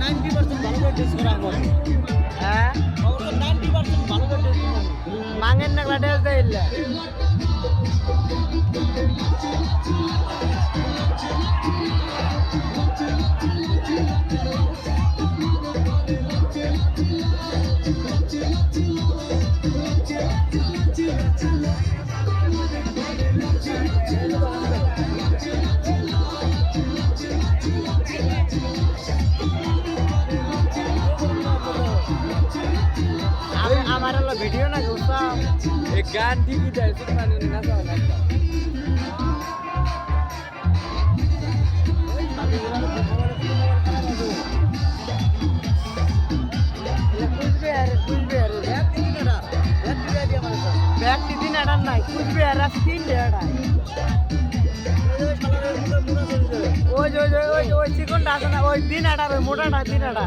90% ভালো করে টেস্ট করা আমার হ্যাঁ 90% ভালো করে টেস্ট করা মাঙের না গ্লাডেস দেইলে আমার হলো ভিডিও না করতাম এই গান ঠিকই দেয় শুধু মানে না যাও না ব্যাগটি দিন আড়ার নাই কুচবে আর তিন ডেড়া ওই ওই ওই ওই ওই চিকনটা আছে না ওই দিন আড়ার ওই মোটাটা দিন আড়া